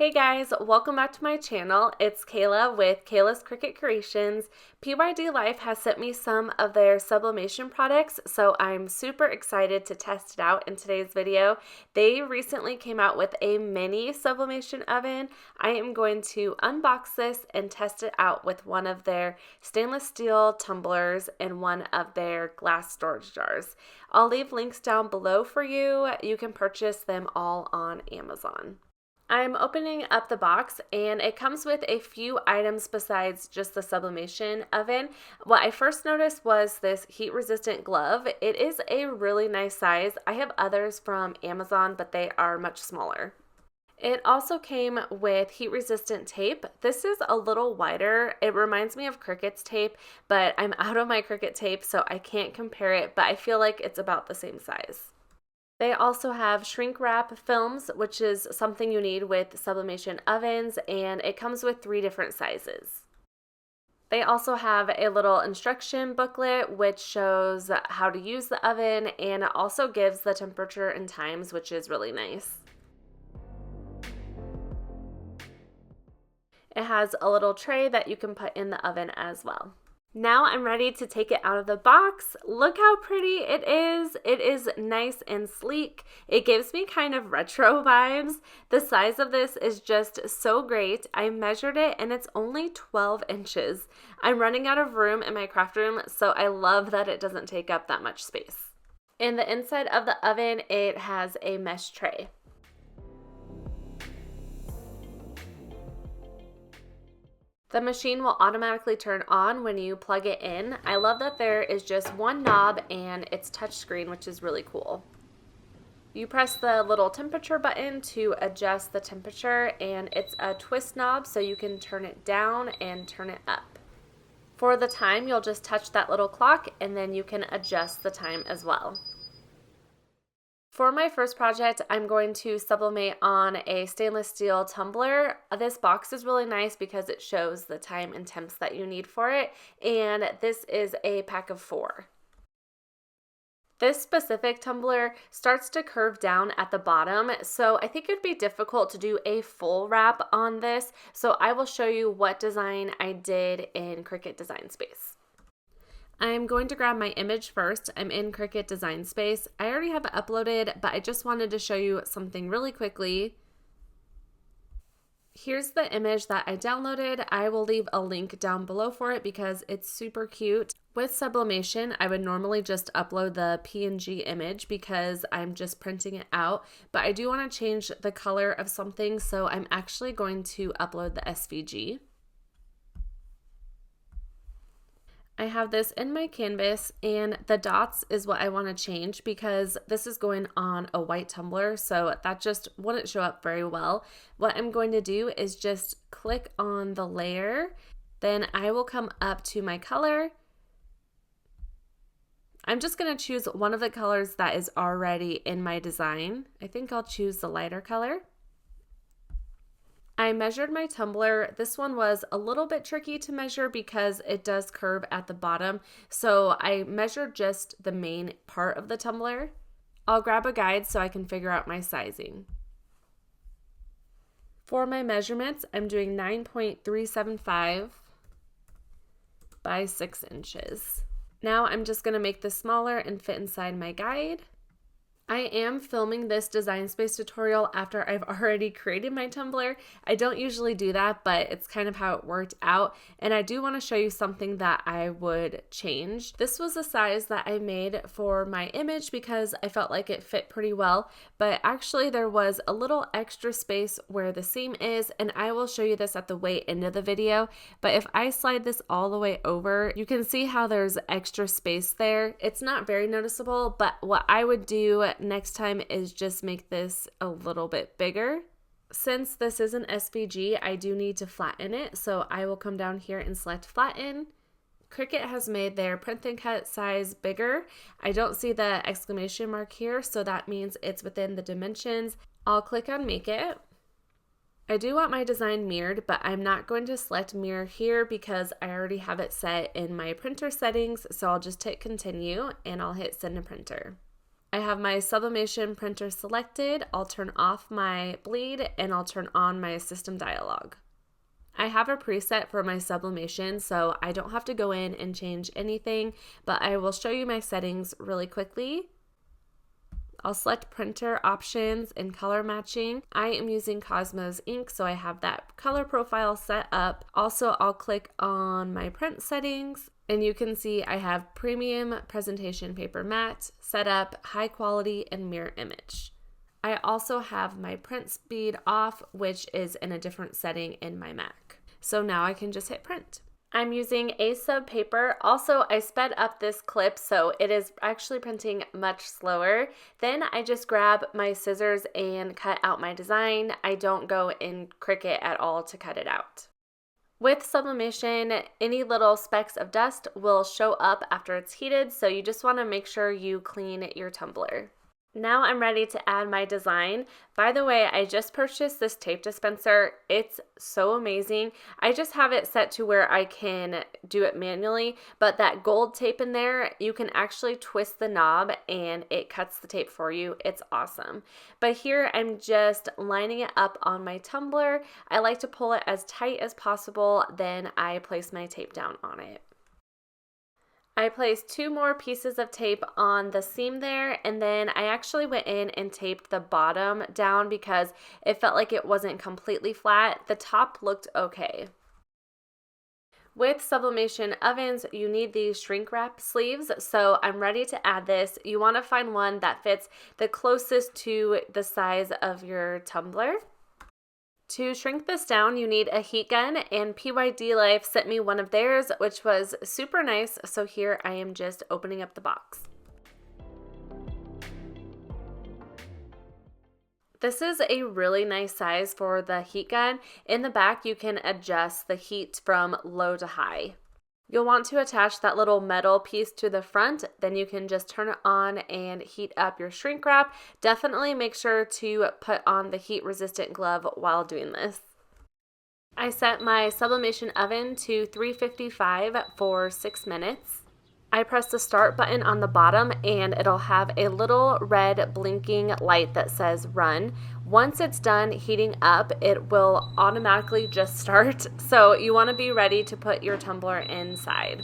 Hey guys, welcome back to my channel. It's Kayla with Kayla's Cricut Creations. PYD Life has sent me some of their sublimation products, so I'm super excited to test it out in today's video. They recently came out with a mini sublimation oven. I am going to unbox this and test it out with one of their stainless steel tumblers and one of their glass storage jars. I'll leave links down below for you. You can purchase them all on Amazon. I'm opening up the box and it comes with a few items besides just the sublimation oven. What I first noticed was this heat resistant glove. It is a really nice size. I have others from Amazon, but they are much smaller. It also came with heat resistant tape. This is a little wider. It reminds me of Cricut's tape, but I'm out of my Cricut tape, so I can't compare it, but I feel like it's about the same size. They also have shrink wrap films, which is something you need with sublimation ovens, and it comes with 3 different sizes. They also have a little instruction booklet which shows how to use the oven, and it also gives the temperature and times, which is really nice. It has a little tray that you can put in the oven as well. Now I'm ready to take it out of the box. Look how pretty it is. It is nice and sleek. It gives me kind of retro vibes. The size of this is just so great. I measured it and it's only 12 inches. I'm running out of room in my craft room, so I love that it doesn't take up that much space. In the inside of the oven, it has a mesh tray. The machine will automatically turn on when you plug it in. I love that there is just one knob and it's touchscreen, which is really cool. You press the little temperature button to adjust the temperature, and it's a twist knob so you can turn it down and turn it up. For the time, you'll just touch that little clock and then you can adjust the time as well. For my first project, I'm going to sublimate on a stainless steel tumbler. This box is really nice because it shows the time and temps that you need for it, and this is a pack of 4. This specific tumbler starts to curve down at the bottom, so I think it'd be difficult to do a full wrap on this, so I will show you what design I did in Cricut Design Space. I'm going to grab my image first. I'm in Cricut Design Space. I already have it uploaded, but I just wanted to show you something really quickly. Here's the image that I downloaded. I will leave a link down below for it because it's super cute. With sublimation, I would normally just upload the PNG image because I'm just printing it out, but I do want to change the color of something, so I'm actually going to upload the SVG. I have this in my canvas, and the dots is what I want to change because this is going on a white tumbler, so that just wouldn't show up very well. What I'm going to do is just click on the layer, then I will come up to my color. I'm just going to choose one of the colors that is already in my design. I think I'll choose the lighter color. I measured my tumbler. This one was a little bit tricky to measure because it does curve at the bottom, so I measured just the main part of the tumbler. I'll grab a guide so I can figure out my sizing. For my measurements, I'm doing 9.375 by 6 inches. Now I'm just going to make this smaller and fit inside my guide. I am filming this Design Space tutorial after I've already created my tumbler. I don't usually do that, but it's kind of how it worked out. And I do want to show you something that I would change. This was a size that I made for my image because I felt like it fit pretty well, but actually there was a little extra space where the seam is, and I will show you this at the way end of the video. But if I slide this all the way over, you can see how there's extra space there. It's not very noticeable, but what I would do next time is just make this a little bit bigger. Since this is an SVG, I do need to flatten it, so I will come down here and select flatten. Cricut has made their print and cut size bigger. I don't see the exclamation mark here, so that means it's within the dimensions. I'll click on make it. I do want my design mirrored, but I'm not going to select mirror here because I already have it set in my printer settings, so I'll just hit continue and I'll hit send to printer. I have my sublimation printer selected. I'll turn off my bleed and I'll turn on my system dialog. I have a preset for my sublimation, so I don't have to go in and change anything, but I will show you my settings really quickly. I'll select printer options and color matching. I am using Cosmos ink, so I have that color profile set up. Also, I'll click on my print settings, and you can see I have premium presentation paper matte set up, high quality, and mirror image. I also have my print speed off, which is in a different setting in my Mac. So now I can just hit print. I'm using a sub paper. Also, I sped up this clip so it is actually printing much slower. Then I just grab my scissors and cut out my design. I don't go in Cricut at all to cut it out. With sublimation, any little specks of dust will show up after it's heated, so you just want to make sure you clean your tumbler. Now I'm ready to add my design. By the way, I just purchased this tape dispenser. It's so amazing. I just have it set to where I can do it manually, but that gold tape in there, you can actually twist the knob and it cuts the tape for you. It's awesome. But here I'm just lining it up on my tumbler. I like to pull it as tight as possible, then I place my tape down on it. I placed 2 more pieces of tape on the seam there, and then I actually went in and taped the bottom down because it felt like it wasn't completely flat. The top looked okay. With sublimation ovens, you need these shrink wrap sleeves, so I'm ready to add this. You want to find one that fits the closest to the size of your tumbler. To shrink this down, you need a heat gun, and PYD Life sent me one of theirs, which was super nice, so here I am just opening up the box. This is a really nice size for the heat gun. In the back, you can adjust the heat from low to high. You'll want to attach that little metal piece to the front, then you can just turn it on and heat up your shrink wrap. Definitely make sure to put on the heat resistant glove while doing this. I set my sublimation oven to 355 for 6 minutes. I press the start button on the bottom and it'll have a little red blinking light that says run. Once it's done heating up, it will automatically just start, so you want to be ready to put your tumbler inside.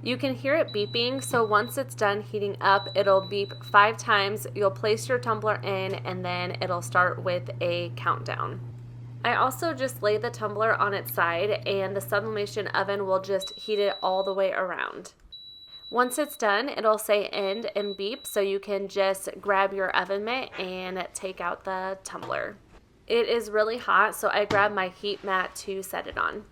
You can hear it beeping, so once it's done heating up, it'll beep 5 times. You'll place your tumbler in and then it'll start with a countdown. I also just lay the tumbler on its side and the sublimation oven will just heat it all the way around. Once it's done, it'll say end and beep, so you can just grab your oven mitt and take out the tumbler. It is really hot, so I grabbed my heat mat to set it on.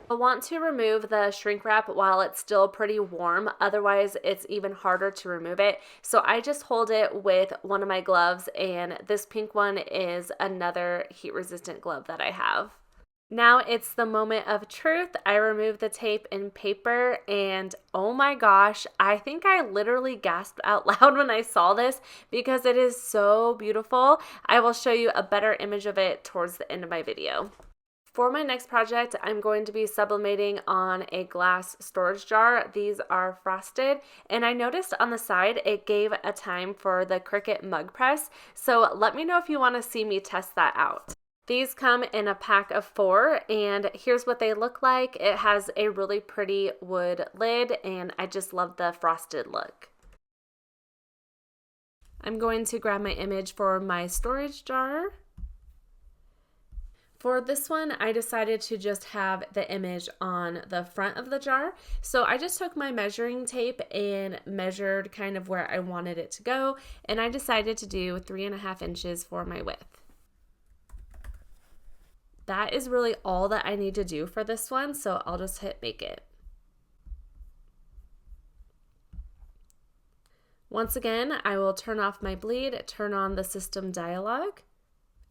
You'll want to remove the shrink wrap while it's still pretty warm, otherwise it's even harder to remove it. So I just hold it with one of my gloves, and this pink one is another heat resistant glove that I have. Now it's the moment of truth. I removed the tape and paper, and oh my gosh, I think I literally gasped out loud when I saw this because it is so beautiful. I will show you a better image of it towards the end of my video. For my next project, I'm going to be sublimating on a glass storage jar. These are frosted, and I noticed on the side it gave a time for the Cricut mug press, so let me know if you want to see me test that out. These come in a pack of 4, and here's what they look like. It has a really pretty wood lid, and I just love the frosted look. I'm going to grab my image for my storage jar. For this one, I decided to just have the image on the front of the jar. So I just took my measuring tape and measured kind of where I wanted it to go, and I decided to do 3.5 inches for my width. That is really all that I need to do for this one, so I'll just hit make it. Once again, I will turn off my bleed, turn on the system dialog,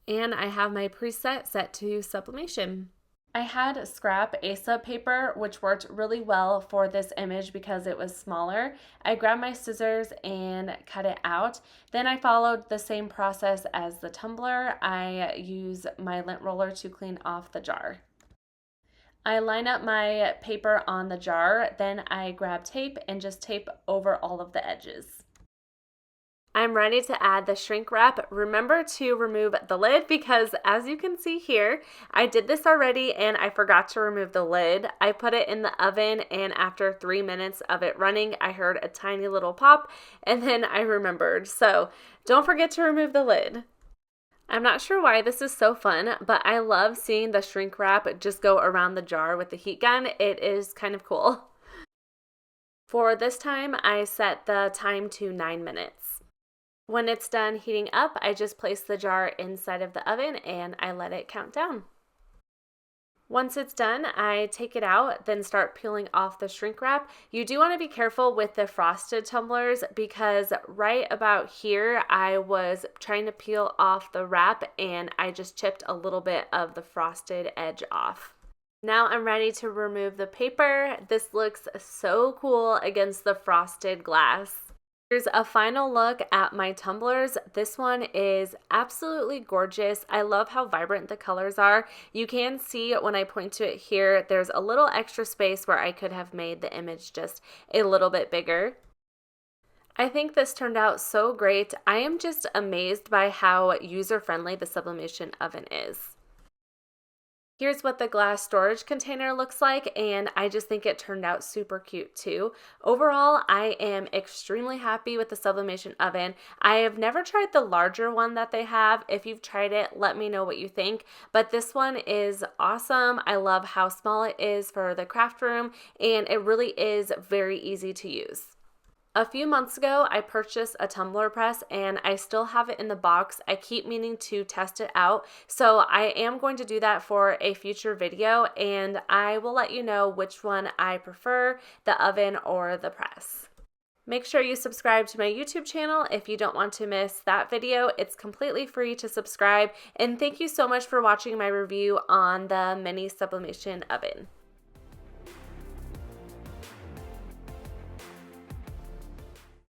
and I have my preset set to sublimation. I had scrap A-sub paper, which worked really well for this image because it was smaller. I grabbed my scissors and cut it out. Then I followed the same process as the tumbler. I use my lint roller to clean off the jar. I line up my paper on the jar, then I grab tape and just tape over all of the edges. I'm ready to add the shrink wrap. Remember to remove the lid because as you can see here, I did this already and I forgot to remove the lid. I put it in the oven and after 3 minutes of it running, I heard a tiny little pop and then I remembered. So don't forget to remove the lid. I'm not sure why this is so fun, but I love seeing the shrink wrap just go around the jar with the heat gun. It is kind of cool. For this time, I set the time to 9 minutes. When it's done heating up, I just place the jar inside of the oven and I let it count down. Once it's done, I take it out, then start peeling off the shrink wrap. You do want to be careful with the frosted tumblers because right about here, I was trying to peel off the wrap and I just chipped a little bit of the frosted edge off. Now I'm ready to remove the paper. This looks so cool against the frosted glass. Here's a final look at my tumblers. This one is absolutely gorgeous. I love how vibrant the colors are. You can see when I point to it here, there's a little extra space where I could have made the image just a little bit bigger. I think this turned out so great. I am just amazed by how user-friendly the sublimation oven is. Here's what the glass storage container looks like, and I just think it turned out super cute too. Overall, I am extremely happy with the sublimation oven. I have never tried the larger one that they have. If you've tried it, let me know what you think. But this one is awesome. I love how small it is for the craft room, and it really is very easy to use. A few months ago, I purchased a tumbler press and I still have it in the box. I keep meaning to test it out, so I am going to do that for a future video and I will let you know which one I prefer, the oven or the press. Make sure you subscribe to my YouTube channel if you don't want to miss that video. It's completely free to subscribe, and thank you so much for watching my review on the mini sublimation oven.